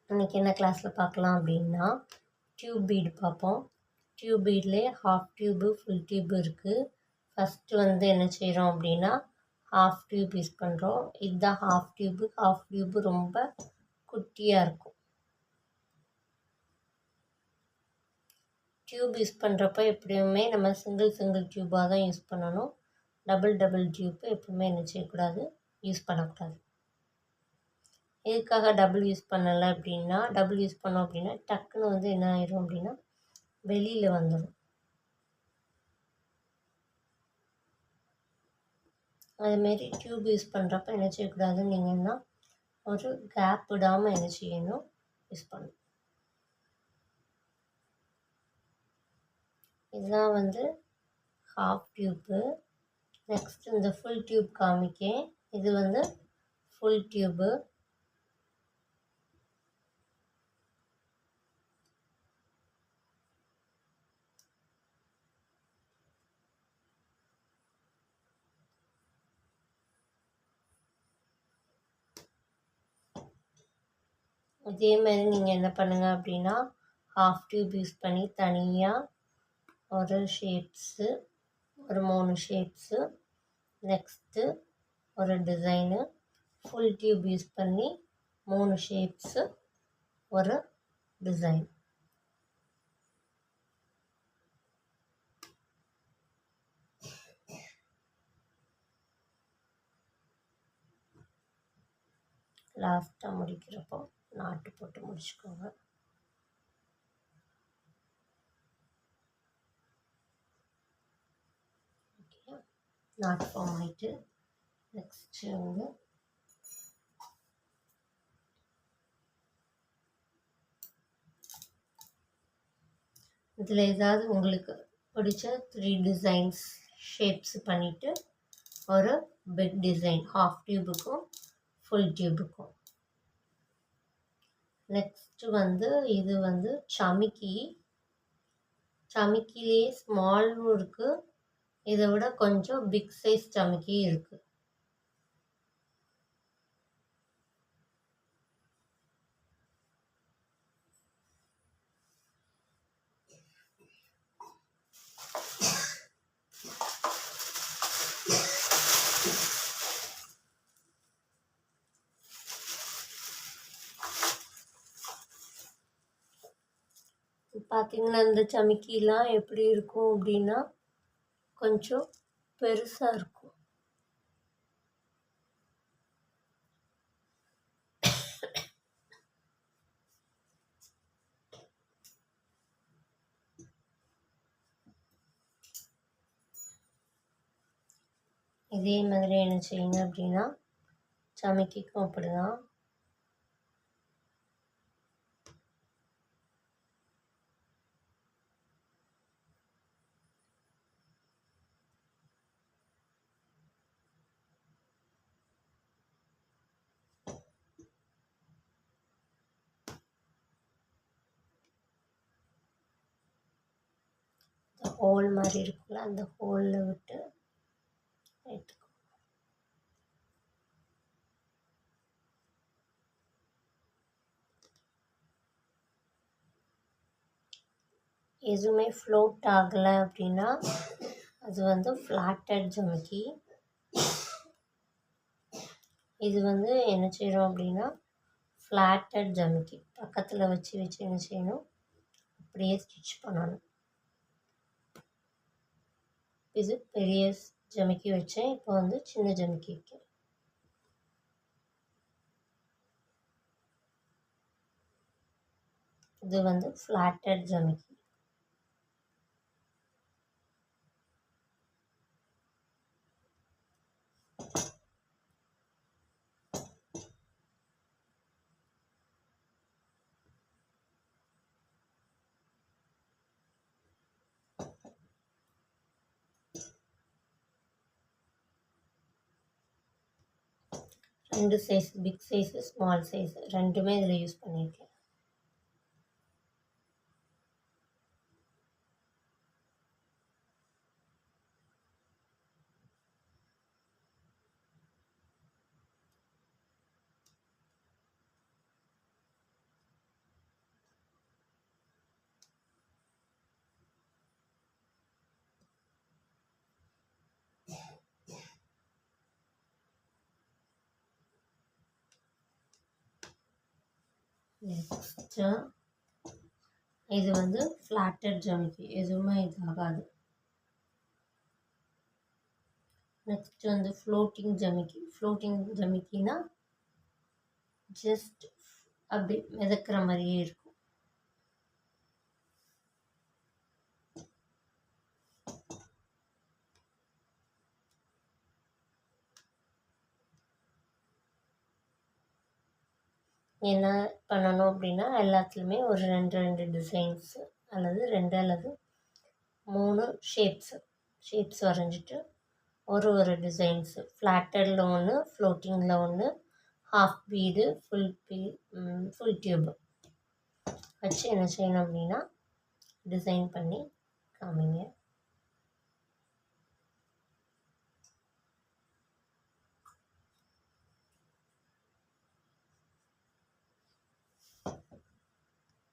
இன்றைக்கி என்ன கிளாஸில் பார்க்கலாம் அப்படின்னா டியூப் பீடு பார்ப்போம். டியூப் பீட்லேயே ஹாஃப் டியூபு ஃபுல் டியூபு இருக்குது. ஃபஸ்ட்டு வந்து என்ன செய்கிறோம் அப்படின்னா ஹாஃப் டியூப் யூஸ் பண்ணுறோம். இதுதான் ஹாஃப் டியூபு ரொம்ப குட்டியாக இருக்கும். டியூப் யூஸ் பண்ணுறப்ப எப்படியுமே நம்ம சிங்கிள் டியூப்பாக தான் யூஸ் பண்ணணும். டபுள் டியூப்பு எப்பவுமே என்ன செய்யக்கூடாது, யூஸ் பண்ணக்கூடாது. எதுக்காக டபுள் யூஸ் பண்ணலை அப்படின்னா, டபுள் யூஸ் பண்ணோம் அப்படின்னா டக்குன்னு வந்து என்ன ஆயிரும் அப்படின்னா வெளியில் வந்துடும். அதுமாரி டியூப் யூஸ் பண்ணுறப்ப என்ன செய்யக்கூடாதுன்னு நீங்கன்னா ஒரு கேப் விடாமல் என்ன செய்யணும், யூஸ் பண்ணணும். இதுதான் வந்து ஹாஃப் டியூப்பு. நெக்ஸ்ட் இந்த ஃபுல் டியூப் காமிக்கேன். இது வந்து ஃபுல் டியூபு. இதே மாதிரி நீங்கள் என்ன பண்ணுங்கள் அப்படின்னா ஹாஃப் டியூப் யூஸ் பண்ணி தனியாக ஒரு ஷேப்ஸு, ஒரு 3 ஷேப்ஸு, நெக்ஸ்ட்டு ஒரு டிசைனு, ஃபுல் டியூப் யூஸ் பண்ணி 3 ஷேப்ஸு, ஒரு டிசைன். லாஸ்ட்டாக முடிக்கிறப்போ நாட்டு போட்டு முடிச்சுக்கோங்க. ஓகே, நாட் ஃபார்ம் ஆகிட்டு நெக்ஸ்ட்டு வந்து இதில் ஏதாவது உங்களுக்கு பிடிச்ச 3 டிசைன்ஸ் ஷேப்ஸ் பண்ணிவிட்டு ஒரு பிக் டிசைன் ஹாஃப் டியூபுக்கும் ஃபுல் டியூபுக்கும். நெக்ஸ்ட்டு வந்து இது வந்து சமிக்கிலேயே ஸ்மாலும் இருக்குது, இதை விட கொஞ்சம் பிக் சைஸ் சமிக்கி இருக்குது. பார்த்திங்கன்னா இந்த சமிக்கிலாம் எப்படி இருக்கும் அப்படின்னா கொஞ்சம் பெருசாக இருக்கும். இதே மாதிரி என்ன செய்யுங்க அப்படின்னா சமிக்கிக்கும் அப்படி தான். ஹோல் மாதிரி இருக்குல்ல, அந்த ஹோலில் விட்டு எடுத்துக்கோ. எதுவுமே ஃப்ளோட் ஆகலை அப்படின்னா அது வந்து ஃப்ளாட்டட் ஜமிக்கி. இது வந்து என்ன செய்கிறோம் அப்படின்னா ஃப்ளாட்டட் ஜமிக்கி. பக்கத்தில் வச்சு என்ன செய்யணும், அப்படியே ஸ்டிச் பண்ணணும். இது பெரிய ஜமிக்கி வச்சேன், இப்போ வந்து சின்ன ஜமிக்கி வைக்கிறேன். இது வந்து ஃப்ளாட்டட் ஜமிக்கி. ரெண்டு size, big size small size ரெண்டுமே இதில் யூஸ் பண்ணியிருக்கேன். நெக்ஸ்ட்டு இது வந்து ஃப்ளாட்டட் ஜமிக்கி, எதுவுமே இதாகாது. நெக்ஸ்ட் வந்து ஃப்ளோட்டிங் ஜமிக்கி. ஃப்ளோட்டிங் ஜமிக்கினா ஜஸ்ட் அப்படி மிதக்கிற மாதிரியே இருக்கும். என்ன பண்ணணும் அப்படின்னா எல்லாத்துலேயுமே ஒரு 2 டிசைன்ஸ் அல்லது 2 அல்லது 3 ஷேப்ஸ் வரைஞ்சிட்டு ஒரு டிசைன்ஸு ஃப்ளாட்டடில் ஒன்று, ஃப்ளோட்டிங்கில் ஒன்று, ஹாஃப் பீடு, ஃபுல் டியூப் வச்சு என்ன செய்யணும் அப்படின்னா டிசைன் பண்ணி காமிங்க.